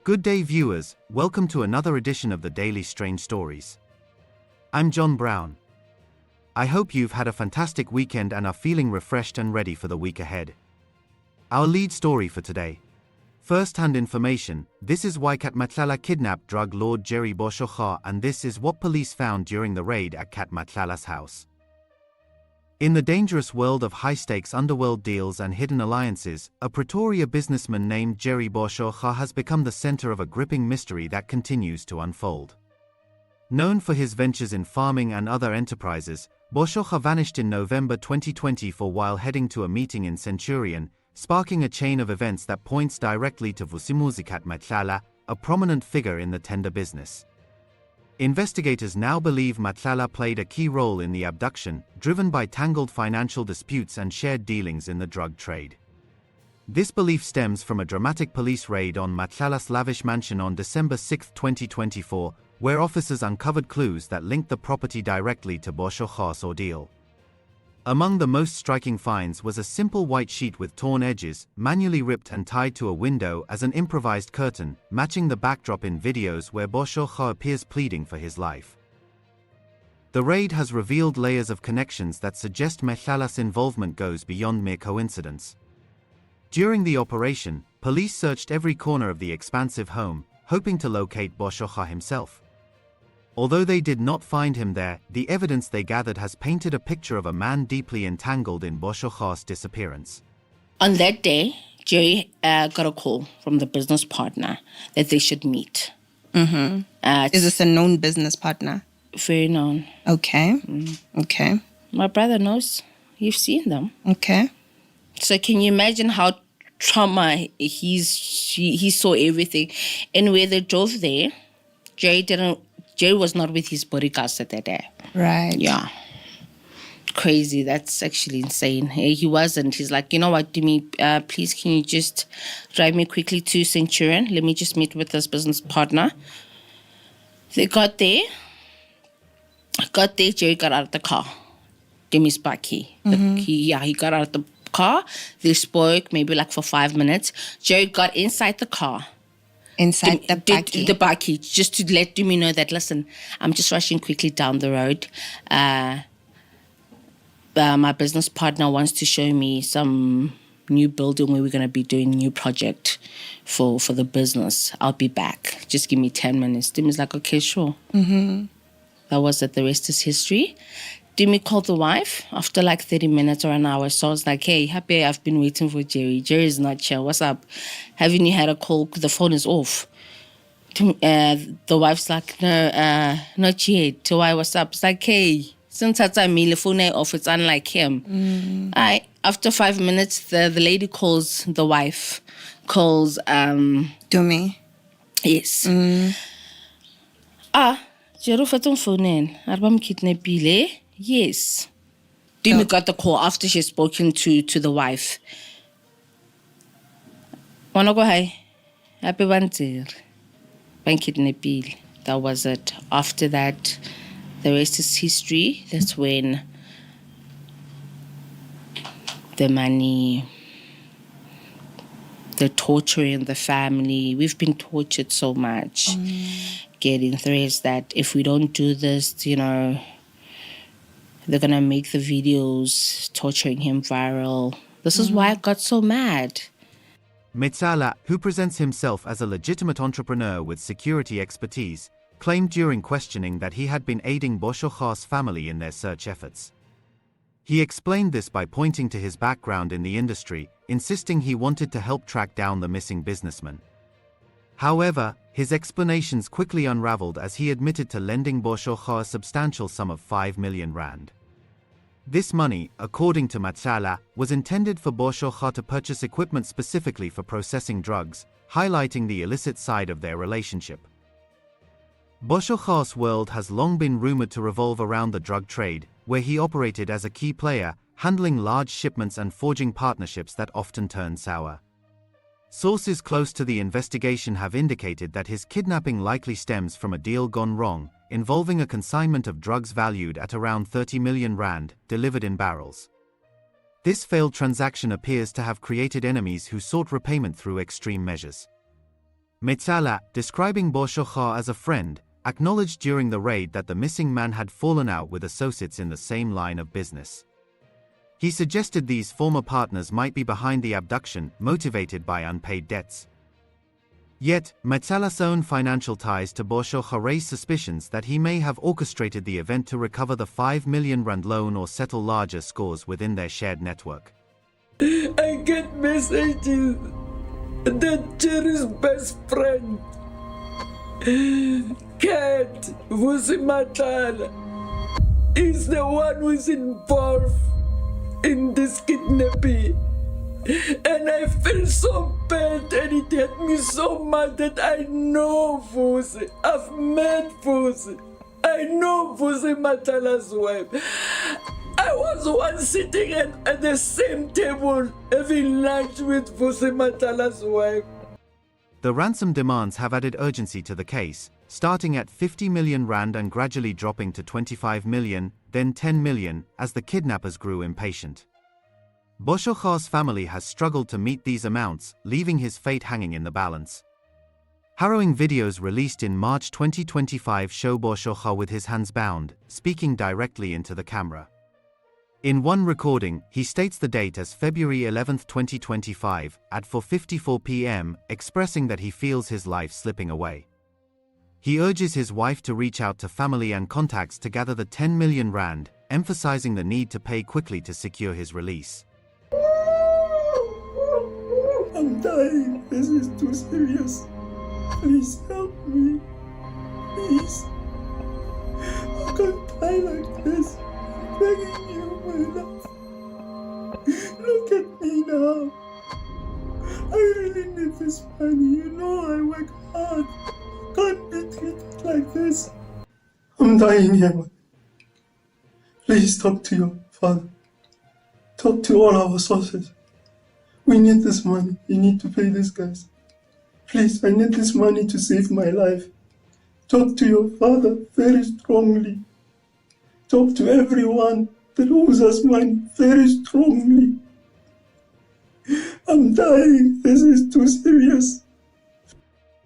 Good day viewers, welcome to another edition of the Daily Strange Stories. I'm John Brown. I hope you've had a fantastic weekend and are feeling refreshed and ready for the week ahead. Our lead story for today. First-hand information, this is why Cat Matlala kidnapped drug lord Jerry Boshoga, and this is what police found during the raid at Cat Matlala's house. In the dangerous world of high-stakes underworld deals and hidden alliances, a Pretoria businessman named Jerry Boshoga has become the center of a gripping mystery that continues to unfold. Known for his ventures in farming and other enterprises, Boshoga vanished in November 2024 while heading to a meeting in Centurion, sparking a chain of events that points directly to Vusimuzi Cat Matlala, a prominent figure in the tender business. Investigators now believe Matlala played a key role in the abduction, driven by tangled financial disputes and shared dealings in the drug trade. This belief stems from a dramatic police raid on Matlala's lavish mansion on December 6, 2024, where officers uncovered clues that linked the property directly to Boshoga's ordeal. Among the most striking finds was a simple white sheet with torn edges, manually ripped and tied to a window as an improvised curtain, matching the backdrop in videos where Boshoga appears pleading for his life. The raid has revealed layers of connections that suggest Matlala's involvement goes beyond mere coincidence. During the operation, police searched every corner of the expansive home, hoping to locate Boshoga himself. Although they did not find him there, the evidence they gathered has painted a picture of a man deeply entangled in Boshoga's disappearance. On that day, Jerry got a call from the business partner that they should meet. Is this a known business partner? Very known. Okay. Okay. My brother knows. You've seen them. Okay. So can you imagine how trauma he saw everything? And where they drove there, Jerry was not with his bodyguards at that day. Right. Yeah. Crazy. That's actually insane. He wasn't. He's like, you know what, Dimi, please can you just drive me quickly to Centurion? Let me just meet with this business partner. They got there. Jerry got out of the car. Dimi's back here. He got out of the car. They spoke maybe like for 5 minutes. Jerry got inside the car. Inside the bakkie. The bakkie, just to let Dumi know that, listen, I'm just rushing quickly down the road. My business partner wants to show me some new building where we're going to be doing a new project for the business. I'll be back. Just give me 10 minutes. Dumi's like, okay, sure. That was it. The rest is history. Dimi called the wife after like 30 minutes or an hour. So I was like, hey, happy, I've been waiting for Jerry. Jerry's not here. What's up? Haven't you had a call? The phone is off. The wife's like, no, not yet. To why, what's up? It's like, hey, since that time, the phone is off. It's unlike him. After 5 minutes, the lady calls the wife. Calls, Dumi. Yes. Jerry fatong phone in. Arbam kidnapping. Yes. Dimi got the call after she's spoken to the wife. Wanna go hi? Happy banter. Ban kidnapping. That was it. After that, the rest is history. That's when the money, the torturing the family. We've been tortured so much. Getting threats that if we don't do this, you know, they're going to make the videos torturing him viral. This is why I got so mad. Matlala, who presents himself as a legitimate entrepreneur with security expertise, claimed during questioning that he had been aiding Boshoga's family in their search efforts. He explained this by pointing to his background in the industry, insisting he wanted to help track down the missing businessman. However, his explanations quickly unraveled as he admitted to lending Boshoga a substantial sum of 5 million rand. This money, according to Matlala, was intended for Boshoga to purchase equipment specifically for processing drugs, highlighting the illicit side of their relationship. Boshoga's world has long been rumored to revolve around the drug trade, where he operated as a key player, handling large shipments and forging partnerships that often turn sour. Sources close to the investigation have indicated that his kidnapping likely stems from a deal gone wrong, involving a consignment of drugs valued at around 30 million rand, delivered in barrels. This failed transaction appears to have created enemies who sought repayment through extreme measures. Matlala, describing Boshoga as a friend, acknowledged during the raid that the missing man had fallen out with associates in the same line of business. He suggested these former partners might be behind the abduction, motivated by unpaid debts. Yet, Matlala's own financial ties to Boshoga raised suspicions that he may have orchestrated the event to recover the R5 million loan or settle larger scores within their shared network. I get messages that Jerry's best friend, Cat Vusimuzi, is the one who is involved in this kidnapping. And I feel so bad, and it hurt me so much that I know Vusi. I've met Vusi. I know Vusimuzi's wife. I was once sitting at the same table having lunch with Vusimuzi's wife. The ransom demands have added urgency to the case, starting at R50 million and gradually dropping to 25 million, then 10 million, as the kidnappers grew impatient. Boshoga's family has struggled to meet these amounts, leaving his fate hanging in the balance. Harrowing videos released in March 2025 show Boshoga with his hands bound, speaking directly into the camera. In one recording, he states the date as February 11, 2025, at 4:54 p.m., expressing that he feels his life slipping away. He urges his wife to reach out to family and contacts to gather the 10 million rand, emphasizing the need to pay quickly to secure his release. I'm dying. This is too serious. Please help me. Please. I can't die like this. I'm begging you, my love. Look at me now. I really need this money. You know I work hard. Can't be treated like this. I'm dying here, man. Please talk to your father. Talk to all our sources. We need this money. You need to pay these guys. Please, I need this money to save my life. Talk to your father very strongly. Talk to everyone that owes us money very strongly. I'm dying. This is too serious.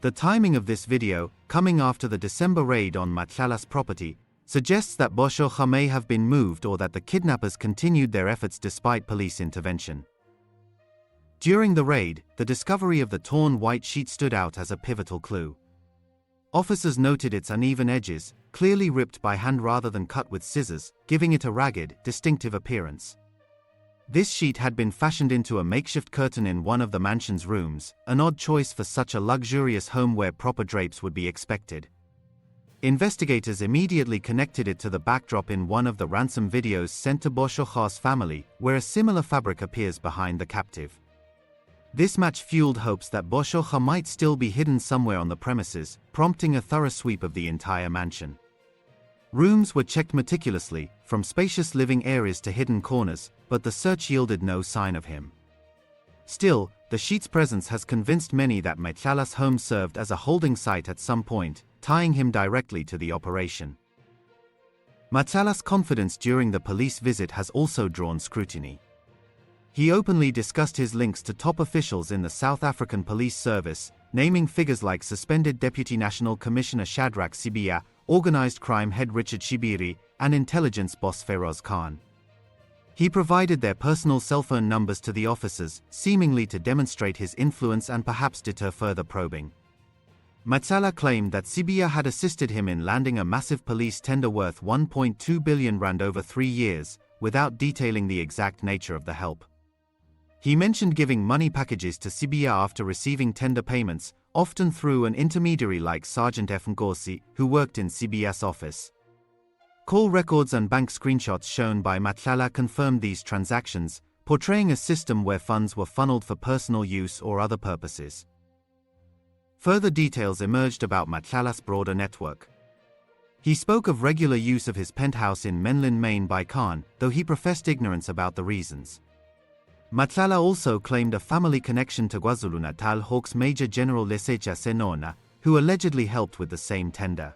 The timing of this video, coming after the December raid on Matlala's property, suggests that Boshoga may have been moved or that the kidnappers continued their efforts despite police intervention. During the raid, the discovery of the torn white sheet stood out as a pivotal clue. Officers noted its uneven edges, clearly ripped by hand rather than cut with scissors, giving it a ragged, distinctive appearance. This sheet had been fashioned into a makeshift curtain in one of the mansion's rooms, an odd choice for such a luxurious home where proper drapes would be expected. Investigators immediately connected it to the backdrop in one of the ransom videos sent to Boshoga's family, where a similar fabric appears behind the captive. This match fueled hopes that Boshoga might still be hidden somewhere on the premises, prompting a thorough sweep of the entire mansion. Rooms were checked meticulously, from spacious living areas to hidden corners, but the search yielded no sign of him. Still, the sheet's presence has convinced many that Matlala's home served as a holding site at some point, tying him directly to the operation. Matlala's confidence during the police visit has also drawn scrutiny. He openly discussed his links to top officials in the South African Police Service, naming figures like suspended Deputy National Commissioner Shadrack Sibiya, organized crime head Richard Shibiri, and intelligence boss Feroz Khan. He provided their personal cell phone numbers to the officers, seemingly to demonstrate his influence and perhaps deter further probing. Matlala claimed that Sibiya had assisted him in landing a massive police tender worth 1.2 billion rand over 3 years, without detailing the exact nature of the help. He mentioned giving money packages to Sibiya after receiving tender payments, often through an intermediary like Sergeant F. Ngosi, who worked in Sibiya's office. Call records and bank screenshots shown by Matlala confirmed these transactions, portraying a system where funds were funneled for personal use or other purposes. Further details emerged about Matlala's broader network. He spoke of regular use of his penthouse in Menlyn, Maine by Khan, though he professed ignorance about the reasons. Matlala also claimed a family connection to KwaZulu-Natal Hawks Major General Lesetja Senona, who allegedly helped with the same tender.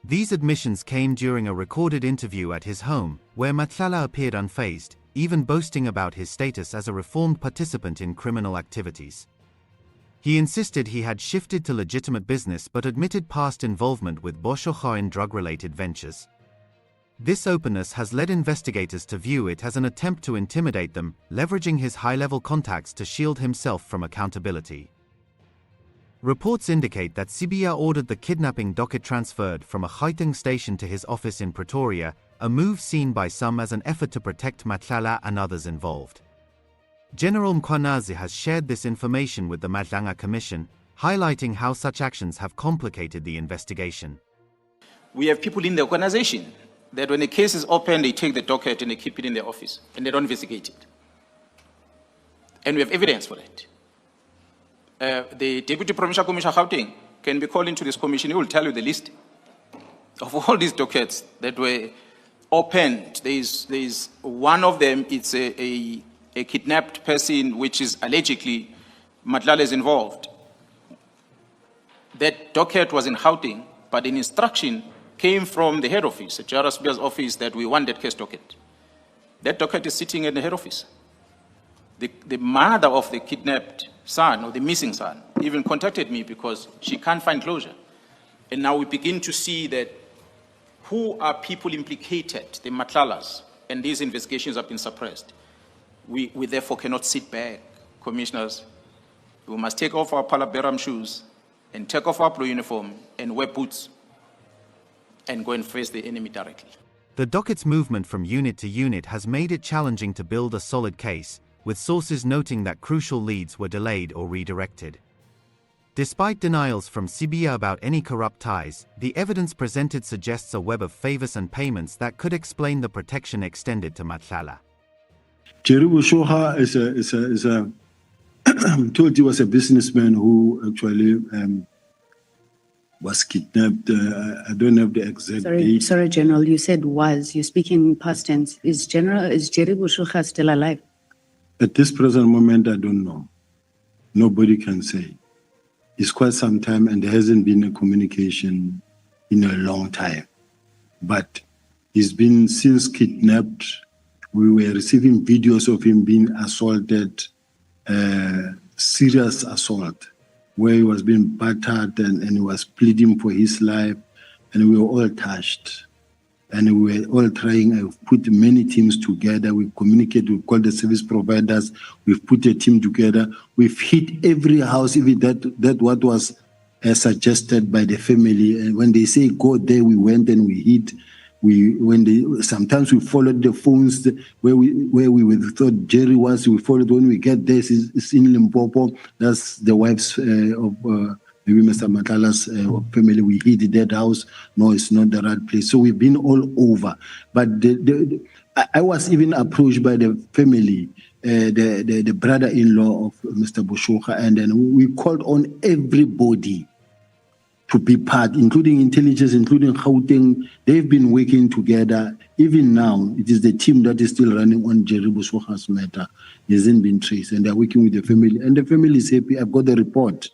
These admissions came during a recorded interview at his home, where Matlala appeared unfazed, even boasting about his status as a reformed participant in criminal activities. He insisted he had shifted to legitimate business but admitted past involvement with Boshoga in drug-related ventures. This openness has led investigators to view it as an attempt to intimidate them, leveraging his high-level contacts to shield himself from accountability. Reports indicate that Sibiya ordered the kidnapping docket transferred from a Gauteng station to his office in Pretoria, a move seen by some as an effort to protect Matlala and others involved. General Mkhwanazi has shared this information with the Madlanga Commission, highlighting how such actions have complicated the investigation. We have people in the organization that when a case is opened, they take the docket and they keep it in their office and they don't investigate it. And we have evidence for that. The Deputy Provincial Commissioner Gauteng can be called into this commission. He will tell you the list of all these dockets that were opened. There is one of them, it's a kidnapped person which is allegedly Matlala is involved. That docket was in Gauteng, but an instruction came from the head office, the Sibiya's office, that we want that case docket. That docket is sitting in the head office. The mother of the kidnapped son, or the missing son, even contacted me because she can't find closure. And now we begin to see that who are people implicated, the Matlalas, and these investigations have been suppressed. We therefore cannot sit back, commissioners. We must take off our palaberam shoes and take off our blue uniform and wear boots and go and face the enemy directly. The docket's movement from unit to unit has made it challenging to build a solid case, with sources noting that crucial leads were delayed or redirected. Despite denials from Sibiya about any corrupt ties, the evidence presented suggests a web of favors and payments that could explain the protection extended to Matlala. Jerry Boshoga is a told he was a businessman who actually was kidnapped. I don't have the exact date. Sorry, General, you said was. You're speaking past tense. Is Jerry Boshoga still alive? At this present moment, I don't know. Nobody can say. It's quite some time and there hasn't been a communication in a long time. But he's been since kidnapped. We were receiving videos of him being assaulted, serious assault, where he was being battered and he was pleading for his life. And we were all touched. And we were all trying. I've put many teams together. We've communicated, we've called the service providers. We've put a team together. We've hit every house, even that what was suggested by the family. And when they say go there, we went and we hit. Sometimes we followed the phones where we thought Jerry was. We followed when we get there. It's in Limpopo. That's the wife's of. Maybe Mr. Matlala's family, we hit that house. No, it's not the right place. So we've been all over. But I was even approached by the family, the brother-in-law of Mr. Boshoga, and then we called on everybody to be part, including intelligence, including Gauteng. They've been working together. Even now, it is the team that is still running on Jerry Boshoga's matter. He hasn't been traced, and they're working with the family. And the family is happy. I've got the report.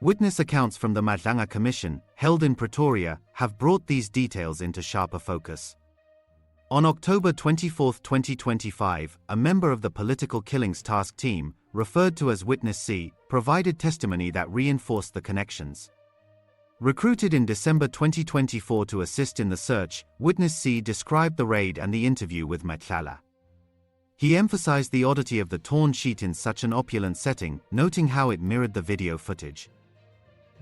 Witness accounts from the Madlanga Commission, held in Pretoria, have brought these details into sharper focus. On October 24, 2025, a member of the Political Killings Task Team, referred to as Witness C, provided testimony that reinforced the connections. Recruited in December 2024 to assist in the search, Witness C described the raid and the interview with Matlala. He emphasized the oddity of the torn sheet in such an opulent setting, noting how it mirrored the video footage.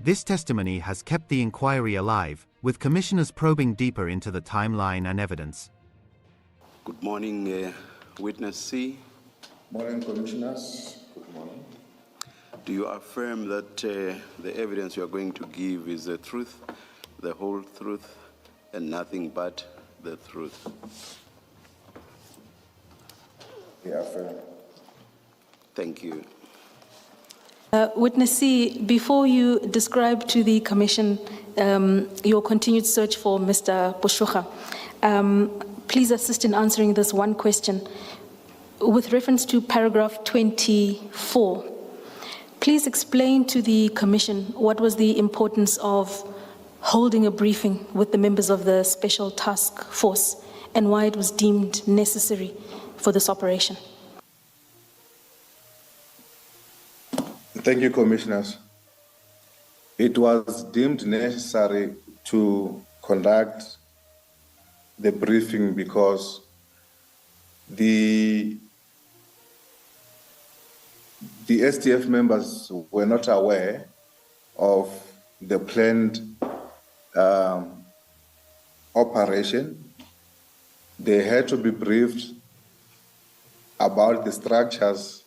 This testimony has kept the inquiry alive, with commissioners probing deeper into the timeline and evidence. Good morning, Witness C. Morning, Commissioners. Good morning. Do you affirm that the evidence you are going to give is the truth, the whole truth, and nothing but the truth? We affirm. Thank you. Witness C, before you describe to the Commission your continued search for Mr. Boshoga, please assist in answering this one question. With reference to paragraph 24, please explain to the Commission what was the importance of holding a briefing with the members of the Special Task Force and why it was deemed necessary for this operation. Thank you, Commissioners. It was deemed necessary to conduct the briefing because the STF members were not aware of the planned operation. They had to be briefed about the structures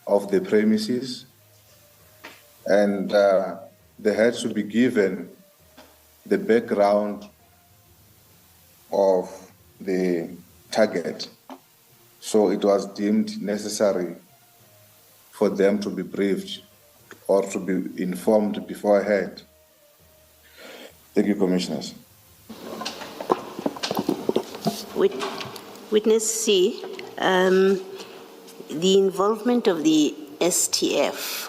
of the premises, and they had to be given the background of the target. So it was deemed necessary for them to be briefed or to be informed beforehand. Thank you, Commissioners. Witness C, the involvement of the STF,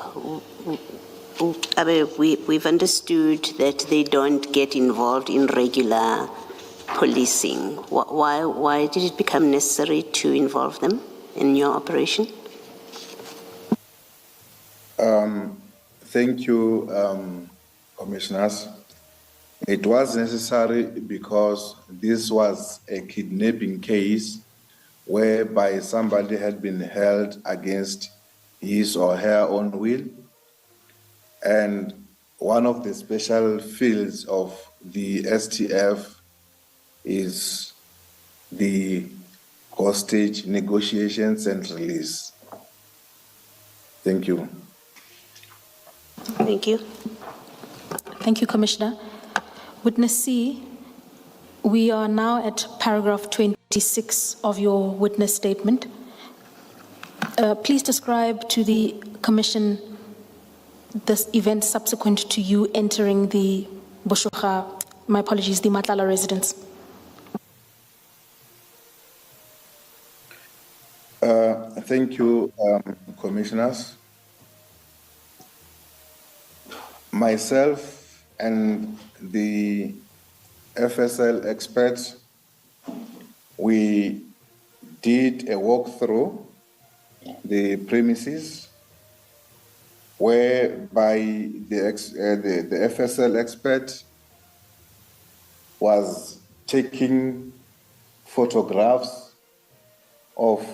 we've understood that they don't get involved in regular policing. Why did it become necessary to involve them in your operation? Thank you, Commissioners. It was necessary because this was a kidnapping case whereby somebody had been held against his or her own will. And one of the special fields of the STF is the hostage negotiations and release. Thank you. Thank you. Thank you, Commissioner. Witness C, we are now at paragraph 26 of your witness statement. Please describe to the Commission this event subsequent to you entering the Boshoga, my apologies, the Matlala residence. Thank you, Commissioners. Myself and the FSL experts, we did a walkthrough the premises whereby the FSL expert was taking photographs of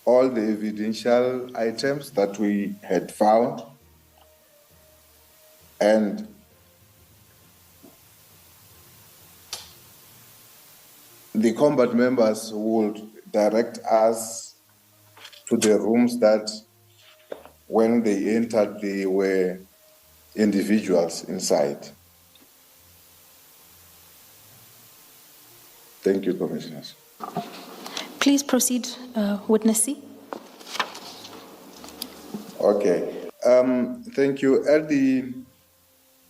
all the evidential items that we had found, and the combat members would direct us to the rooms that when they entered, there were individuals inside. Thank you, Commissioners. Please proceed, Witness C. Okay. Thank you. At the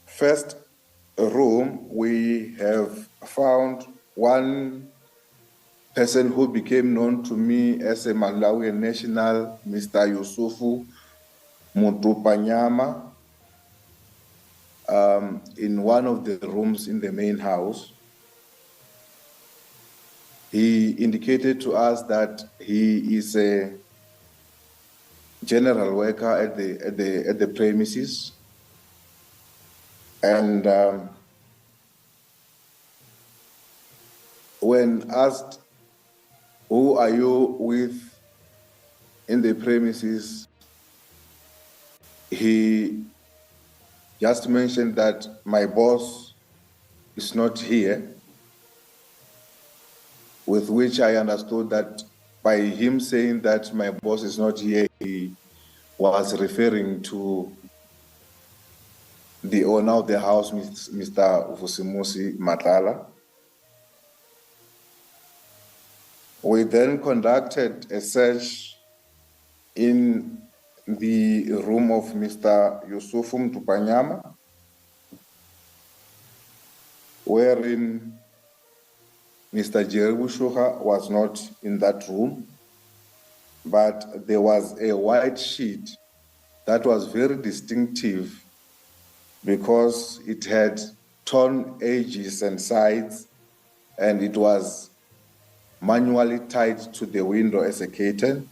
first room, we have found one person who became known to me as a Malawian national, Mr. Yusufu Mutupanyama, in one of the rooms in the main house. He indicated to us that he is a general worker at the premises, and when asked, "Who are you with in the premises?" he just mentioned that my boss is not here, with which I understood that by him saying that my boss is not here, he was referring to the owner of the house, Mr. Vusimuzi Matlala. We then conducted a search in the room of Mr. Yusufu Mtupanyama, wherein Mr. Jerry Boshoga was not in that room, but there was a white sheet that was very distinctive because it had torn edges and sides, and it was manually tied to the window as a curtain.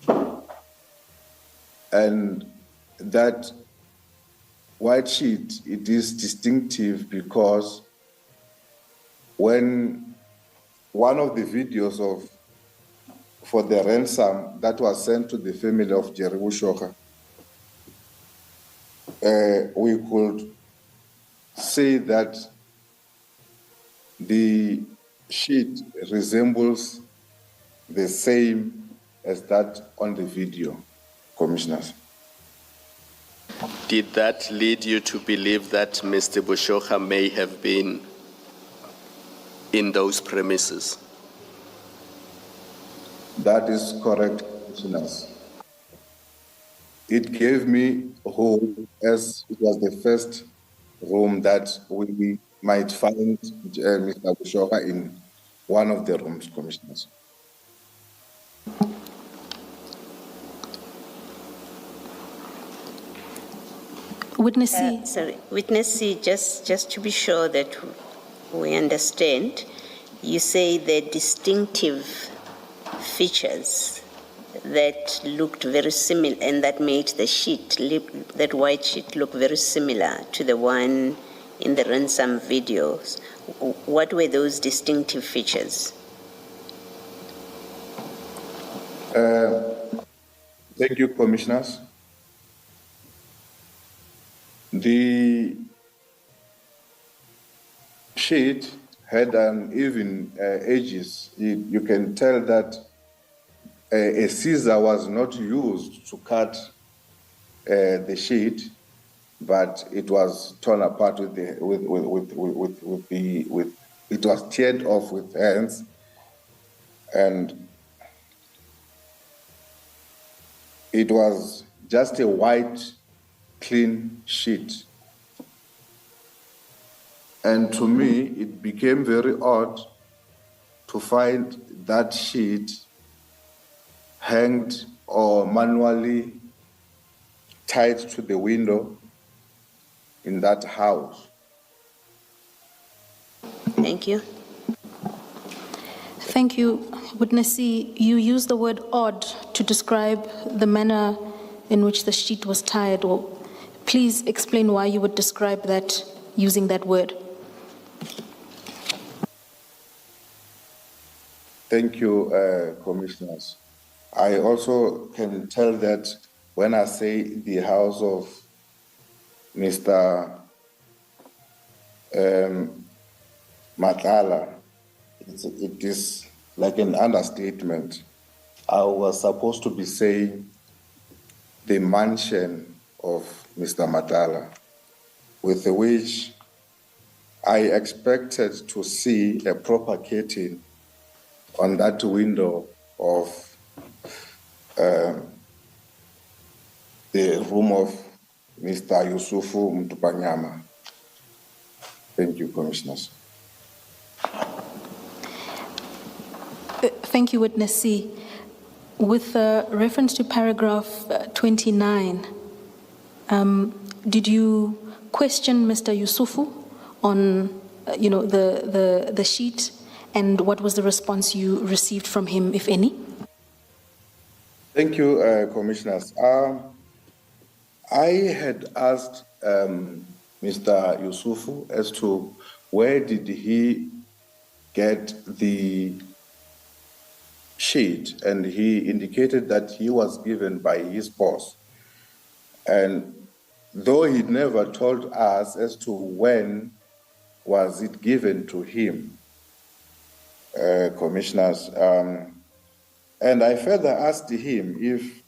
And that white sheet, it is distinctive because when one of the videos for the ransom that was sent to the family of Jerry Boshoga, we could say that the sheet resembles the same as that on the video, Commissioners. Did that lead you to believe that Mr. Boshoga may have been in those premises? That is correct, Commissioners. It gave me hope, as it was the first room that we might find Mr. Boshoga in one of the rooms, Commissioners. Witness C. Witness C, just to be sure that we understand, you say the distinctive features that looked very similar and that made the sheet, that white sheet, look very similar to the one in the ransom videos. What were those distinctive features? Thank you, Commissioners. The sheet had uneven edges. You can tell that a scissor was not used to cut the sheet, but it was torn apart it was teared off with hands, and it was just a white, clean sheet. And to me, it became very odd to find that sheet hanged or manually tied to the window in that house. Thank you. Thank you. Witness C, you used the word odd to describe the manner in which the sheet was tied. Or please explain why you would describe that using that word. Thank you, Commissioners. I also can tell that when I say the house of Mr. Matlala, it is like an understatement. I was supposed to be saying the mansion of Mr. Matlala, with which I expected to see a proper curtain on that window of the room of Mr. Yusufu Mtupanyama. Thank you, Commissioners. Thank you, Witness C. With reference to paragraph 29, did you question Mr. Yusufu on, the sheet, and what was the response you received from him, if any? Thank you, Commissioners. I had asked Mr. Yusufu as to where did he get the sheet, and he indicated that he was given by his boss. And though he never told us as to when was it given to him, Commissioners, and I further asked him if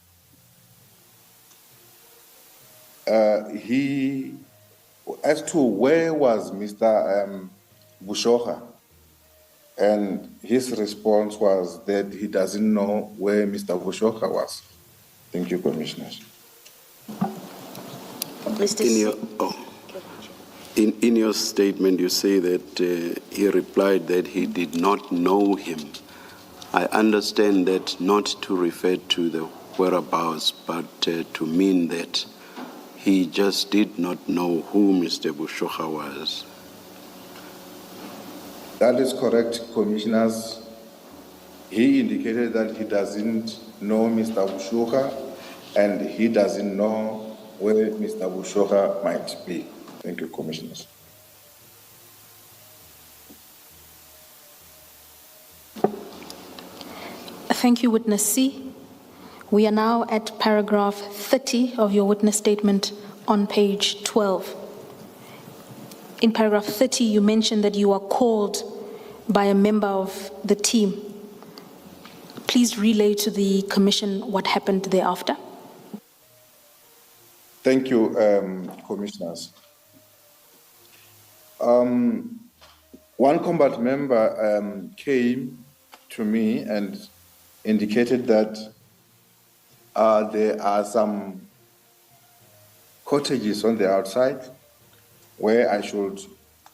as to where was Mr. Boshoga, and his response was that he doesn't know where Mr. Boshoga was. Thank you, Commissioners. In your statement, you say that he replied that he did not know him. I understand that not to refer to the whereabouts, but to mean that he just did not know who Mr. Boshoga was. That is correct, Commissioners. He indicated that he doesn't know Mr. Boshoga, and he doesn't know where Mr. Boshoga might be. Thank you, Commissioners. Thank you, Witness C. We are now at paragraph 30 of your witness statement on page 12. In paragraph 30, you mentioned that you are called by a member of the team. Please relay to the Commission what happened thereafter. Thank you, Commissioners. One combat member came to me and indicated that there are some cottages on the outside where I should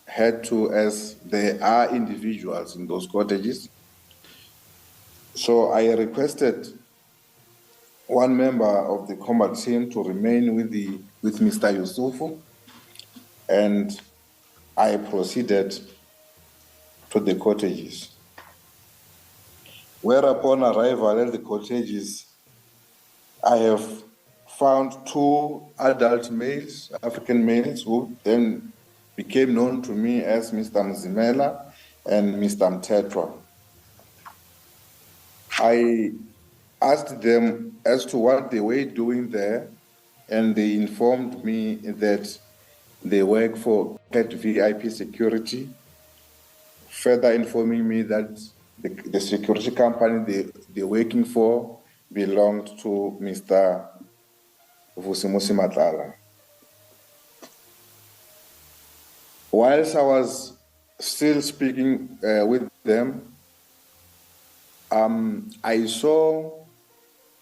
head to, as there are individuals in those cottages. So I requested one member of the combat team to remain with Mr. Yusufu, and I proceeded to the cottages. Whereupon arrival at the cottages, I have found 2 adult males, African males, who then became known to me as Mr. Mzimela and Mr. Mtetwa. I asked them as to what they were doing there, and they informed me that they work for Cat VIP Security, further informing me that the security company they're working for belonged to Mr. Vusimuzi Matlala. Whilst I was still speaking with them, I saw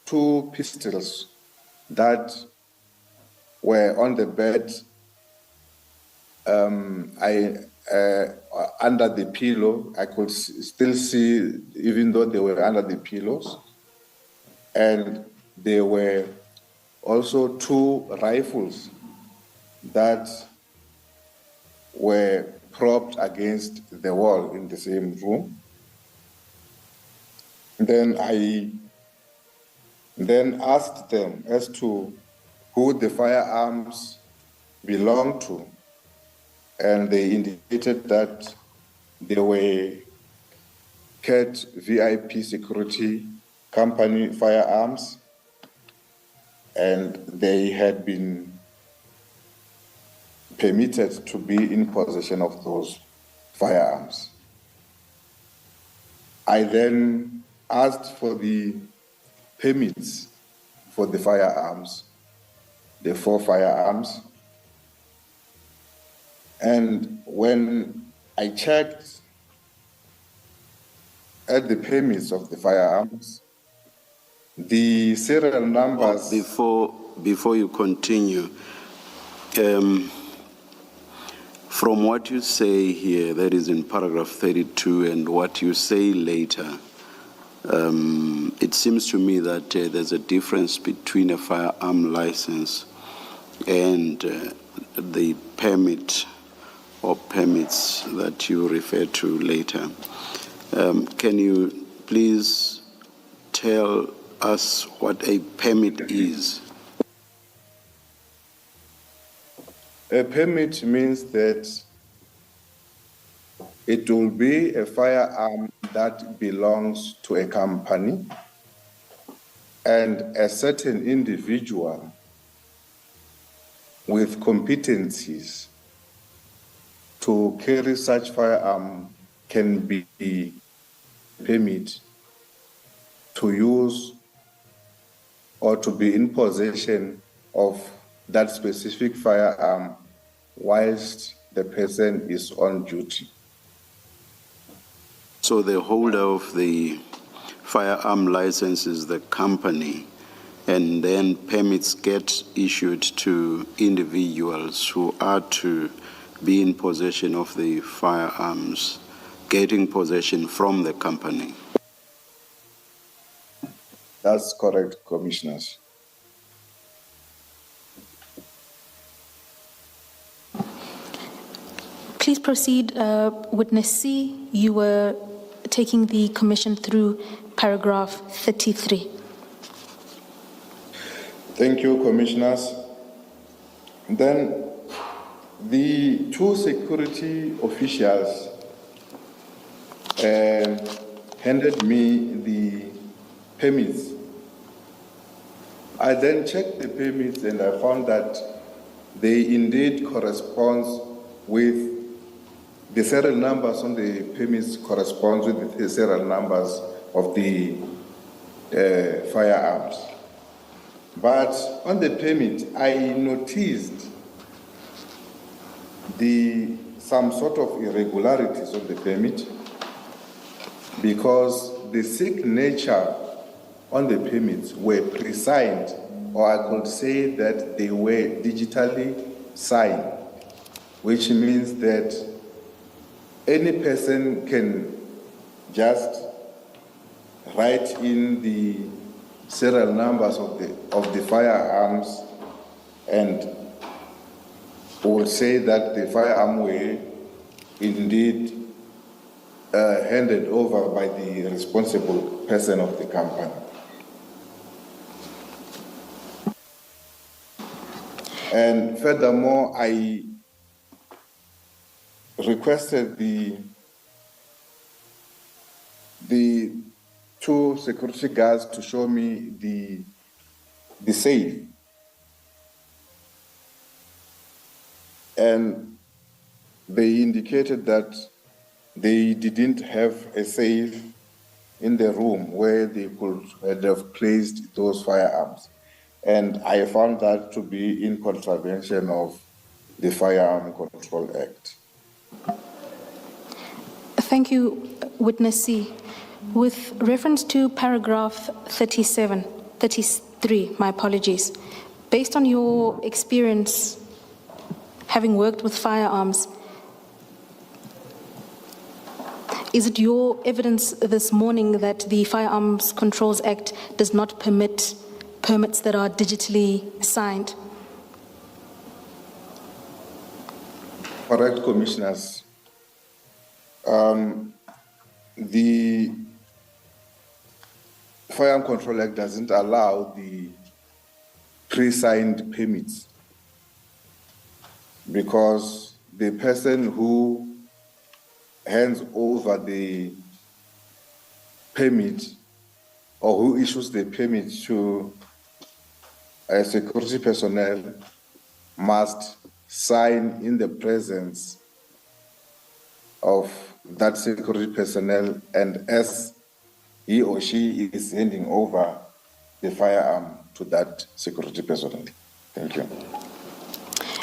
2 pistols that were on the bed under the pillow. I could still see, even though they were under the pillows. And there were also 2 rifles that were propped against the wall in the same room. Then I asked them as to who the firearms belonged to, and they indicated that they were Cat VIP Security Company firearms, and they had been permitted to be in possession of those firearms. I then asked for the permits for the firearms, the 4 firearms. And when I checked at the permits of the firearms, the serial numbers... Before you continue, from what you say here, that is in paragraph 32, and what you say later, it seems to me that there's a difference between a firearm license and the permit or permits that you refer to later. Can you please tell us what a permit is? A permit means that it will be a firearm that belongs to a company, and a certain individual with competencies to carry such firearm can be permitted to use or to be in possession of that specific firearm whilst the person is on duty. So the holder of the firearm license is the company, and then permits get issued to individuals who are to be in possession of the firearms, getting possession from the company. That's correct, Commissioners. Please proceed, Witness C. You were taking the Commission through paragraph 33. Thank you, Commissioners. Then the two security officials handed me the permits. I then checked the permits and I found that they indeed correspond with the serial numbers on the permits corresponds with the serial numbers of the firearms. But on the permit, I noticed some sort of irregularities on the permit because the signature on the permits were pre-signed, or I could say that they were digitally signed, which means that any person can just write in the serial numbers of the firearms and will say that the firearm were indeed handed over by the responsible person of the company. And furthermore, I requested the two security guards to show me the safe. And they indicated that they didn't have a safe in the room where they could have placed those firearms. And I found that to be in contravention of the Firearm Control Act. Thank you, Witness C. With reference to paragraph 33, my apologies, based on your experience having worked with firearms, is it your evidence this morning that the Firearms Controls Act does not permit permits that are digitally signed? Correct, Commissioners. The Firearm Control Act doesn't allow the pre-signed permits because the person who hands over the permit or who issues the permit to a security personnel must sign in the presence of that security personnel and as he or she is handing over the firearm to that security personnel. Thank you.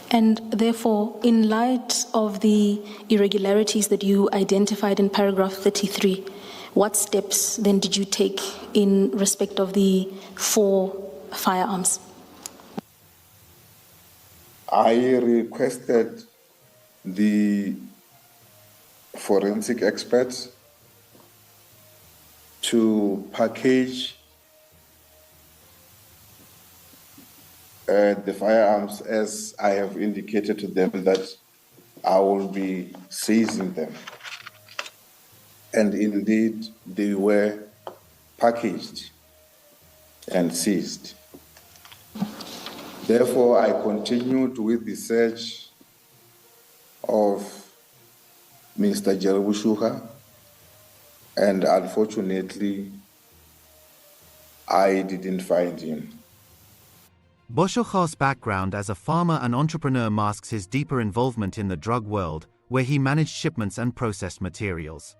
And therefore, in light of the irregularities that you identified in paragraph 33, what steps then did you take in respect of the 4 firearms? I requested the forensic experts to package the firearms as I have indicated to them that I will be seizing them. And indeed, they were packaged and seized. Therefore, I continued with the search of Mr. Jerry Boshoga, and unfortunately, I didn't find him. Boshoga's background as a farmer and entrepreneur masks his deeper involvement in the drug world, where he managed shipments and processed materials.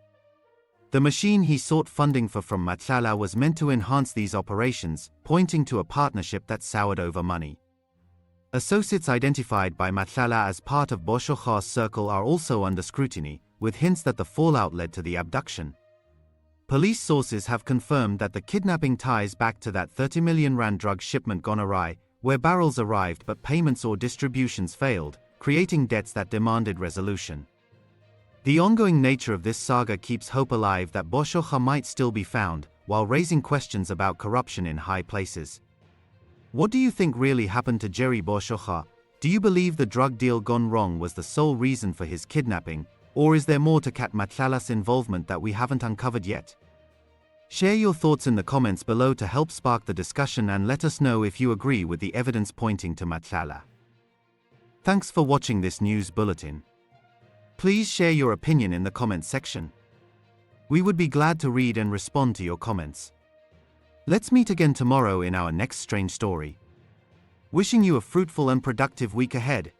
The machine he sought funding for from Matlala was meant to enhance these operations, pointing to a partnership that soured over money. Associates identified by Matlala as part of Boshoga's circle are also under scrutiny, with hints that the fallout led to the abduction. Police sources have confirmed that the kidnapping ties back to that 30 million rand drug shipment gone awry, where barrels arrived but payments or distributions failed, creating debts that demanded resolution. The ongoing nature of this saga keeps hope alive that Boshoga might still be found, while raising questions about corruption in high places. What do you think really happened to Jerry Boshoga? Do you believe the drug deal gone wrong was the sole reason for his kidnapping, or is there more to Cat Matlala's involvement that we haven't uncovered yet? Share your thoughts in the comments below to help spark the discussion and let us know if you agree with the evidence pointing to Matlala. Thanks for watching this news bulletin. Please share your opinion in the comments section. We would be glad to read and respond to your comments. Let's meet again tomorrow in our next strange story. Wishing you a fruitful and productive week ahead.